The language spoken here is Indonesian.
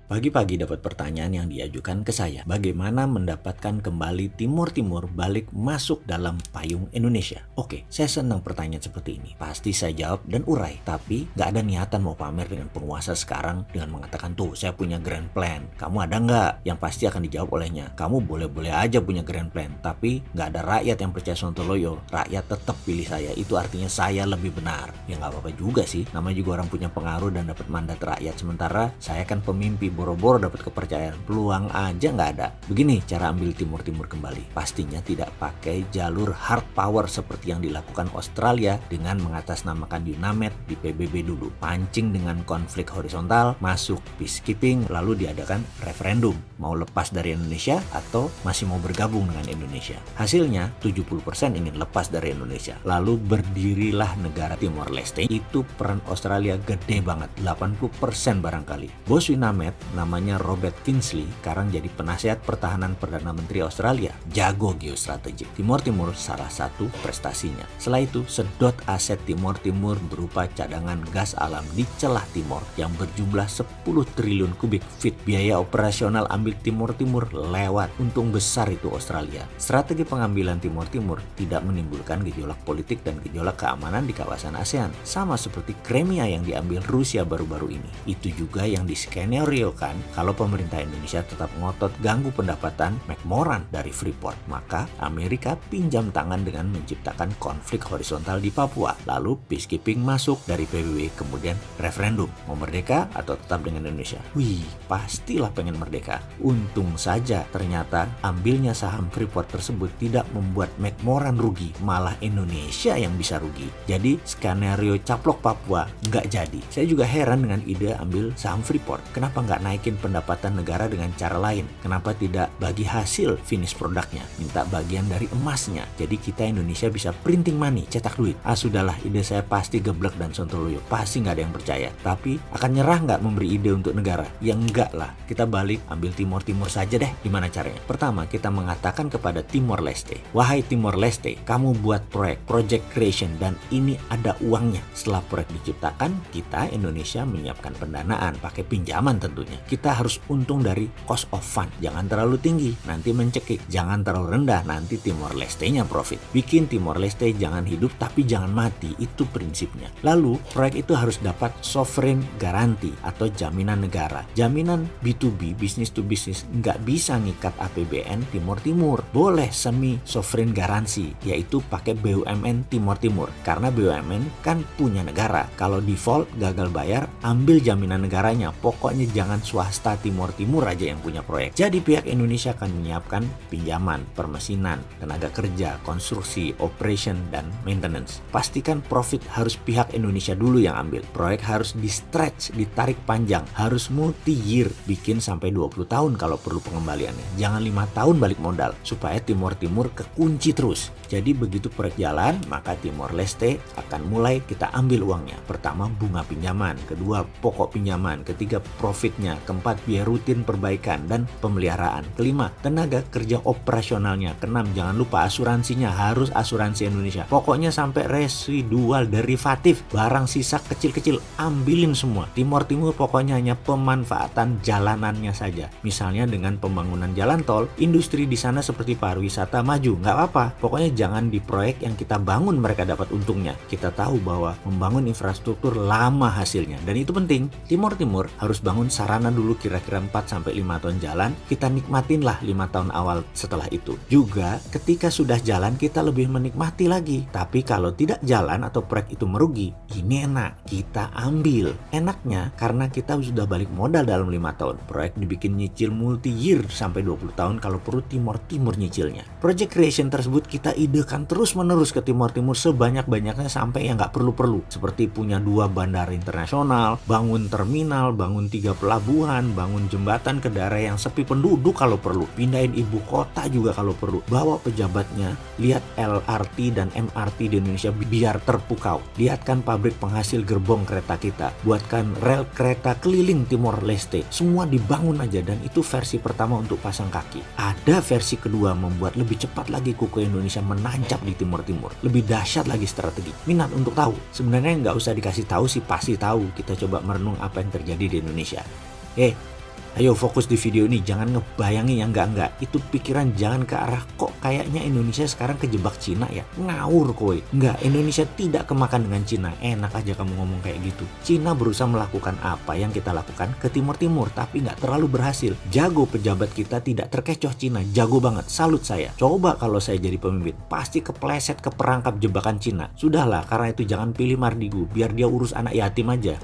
Pagi-pagi dapat pertanyaan yang diajukan ke saya, bagaimana mendapatkan kembali Timur Timur balik masuk dalam payung Indonesia? Oke, saya senang pertanyaan seperti ini. Pasti saya jawab dan urai, tapi nggak ada niatan mau pamer dengan penguasa sekarang dengan mengatakan tuh saya punya grand plan. Kamu ada nggak? Yang pasti akan dijawab olehnya, kamu boleh-boleh aja punya grand plan, tapi nggak ada rakyat yang percaya Sontoloyo. Rakyat tetap pilih saya, itu artinya saya lebih benar. Ya nggak apa-apa juga sih, namanya juga orang punya pengaruh dan dapat mandat rakyat. Sementara saya kan pemimpi, boro-boro dapat kepercayaan, peluang aja nggak ada. Begini cara ambil Timur Timur kembali, pastinya tidak pakai jalur hard power seperti yang dilakukan Australia dengan mengatasnamakan UNAMED di PBB dulu, pancing dengan konflik horizontal, masuk peacekeeping, lalu diadakan referendum, mau lepas dari Indonesia atau masih mau bergabung dengan Indonesia. Hasilnya 70% ingin lepas dari Indonesia, lalu berdirilah negara Timor Leste. Itu peran Australia gede banget, 80% barangkali. Bos UNAMED namanya Robert Kingsley sekarang jadi penasihat pertahanan Perdana Menteri Australia, jago geostrategik. Timor Timur salah satu prestasinya. Setelah itu sedot aset Timor Timur berupa cadangan gas alam di celah timur yang berjumlah 10 triliun kubik feet. Biaya operasional ambil Timor Timur lewat, untung besar itu Australia. Strategi pengambilan Timor Timur tidak menimbulkan gejolak politik dan gejolak keamanan di kawasan ASEAN, sama seperti Crimea yang diambil Rusia baru-baru ini. Itu juga yang diskenario-kan kalau pemerintah Indonesia tetap ngotot ganggu pendapatan McMoran dari Freeport, maka Amerika pinjam tangan dengan menciptakan konflik horizontal di Papua. Lalu peacekeeping masuk dari PBB, kemudian referendum, mau merdeka atau tetap dengan Indonesia. Wih, pastilah pengen merdeka. Untung saja ternyata ambilnya saham Freeport tersebut tidak membuat McMoran rugi, malah Indonesia yang bisa rugi. Jadi skenario caplok Papua nggak jadi. Saya juga heran dengan ide ambil saham Freeport. Kenapa nggak naikin pendapatan negara dengan cara lain? Kenapa tidak bagi hasil finish produknya, minta bagian dari emasnya? Jadi kita Indonesia bisa printing money, cetak duit. Sudahlah, ide saya pasti geblek dan sontoloyo, pasti nggak ada yang percaya. Tapi akan nyerah nggak memberi ide untuk negara? Ya enggak lah, kita balik ambil Timor Timur saja deh. Gimana caranya? Pertama, kita mengatakan kepada Timor Leste, wahai Timor Leste, kamu buat proyek, project creation, dan ini ada uangnya. Setelah proyek diciptakan, kita Indonesia menyiapkan pendanaan, pakai pinjaman tentunya. Kita harus untung dari cost of fund, jangan terlalu tinggi, nanti mencekik. Jangan terlalu rendah, nanti Timor Leste-nya profit. Bikin Timor Leste jangan hidup tapi jangan mati, itu prinsipnya. Lalu proyek itu harus dapat sovereign garanti atau jaminan negara. Jaminan B2B, business to business, nggak bisa ngikat APBN Timor Timur. Boleh semi sovereign garansi, yaitu pakai BUMN Timor Timur, karena BUMN kan punya negara. Kalau default gagal bayar, ambil jaminan negaranya. Pokoknya jangan swasta Timor Timur aja yang punya proyek. Jadi pihak Indonesia akan menyiapkan pinjaman, permesinan, tenaga kerja, konstruksi, operation, dan maintenance. Pastikan profit harus pihak Indonesia dulu yang ambil. Proyek harus di stretch, ditarik panjang, harus multi-year, bikin sampai 20 tahun kalau perlu pengembaliannya. Jangan 5 tahun balik modal, supaya Timor Timur kekunci terus. Jadi begitu proyek jalan, maka Timor Leste akan mulai kita ambil uangnya. Pertama, bunga pinjaman, kedua, pokok pinjaman, ketiga, profitnya, keempat, biaya rutin perbaikan dan pemeliharaan, kelima, tenaga kerja operasionalnya, keenam, jangan lupa asuransinya, harus asuransi Indonesia. Pokoknya sampai residual derivatif, barang sisa kecil-kecil, ambilin semua. Timor Timur pokoknya hanya pemanfaatan jalanannya saja. Misalnya dengan pembangunan jalan tol, industri di sana seperti pariwisata maju, nggak apa-apa. Pokoknya jangan di proyek yang kita bangun mereka dapat untungnya. Kita tahu bahwa membangun infrastruktur lama hasilnya, dan itu penting. Timor Timur harus bangun sarana dulu kira-kira 4-5 tahun jalan, kita nikmatinlah 5 tahun awal setelah itu. Juga ketika sudah jalan kita lebih menikmati lagi. Tapi kalau tidak jalan atau proyek itu merugi, ini enak, kita ambil. Enaknya karena kita sudah balik modal dalam 5 tahun. Proyek dibikin nyicil multi-year sampai 20 tahun kalau perlu Timor Timur nyicilnya. Project creation tersebut kita idekan terus-menerus ke Timor Timur sebanyak-banyaknya sampai yang nggak perlu-perlu. Seperti punya 2 bandara internasional, bangun terminal, bangun 3 pelabuhan, bangun jembatan ke daerah yang sepi penduduk kalau perlu, pindahin ibu kota juga kalau perlu, bawa pejabatnya, lihat LRT dan MRT di Indonesia biar terpukau, lihatkan pabrik penghasil gerbong kereta kita, buatkan rel kereta keliling Timor Leste, semua dibangun aja. Dan itu versi pertama untuk pasang kaki. Ada versi kedua membuat lebih cepat lagi kuku Indonesia menancap di Timor Timur, lebih dahsyat lagi strategi. Minat untuk tahu? Sebenarnya nggak usah dikasih tahu sih, pasti tahu. Kita coba merenung apa yang terjadi di Indonesia. Ayo fokus di video ini, jangan ngebayangin yang enggak-enggak. Itu pikiran jangan ke arah kok kayaknya Indonesia sekarang kejebak Cina ya. Ngawur kowe. Enggak, Indonesia tidak kemakan dengan Cina. Enak aja kamu ngomong kayak gitu. Cina berusaha melakukan apa yang kita lakukan ke timur-timur, tapi nggak terlalu berhasil. Jago pejabat kita tidak terkecoh Cina. Jago banget, salut saya. Coba kalau saya jadi pemimpin, pasti kepleset ke perangkap jebakan Cina. Sudahlah, karena itu jangan pilih Mardigu, biar dia urus anak yatim aja.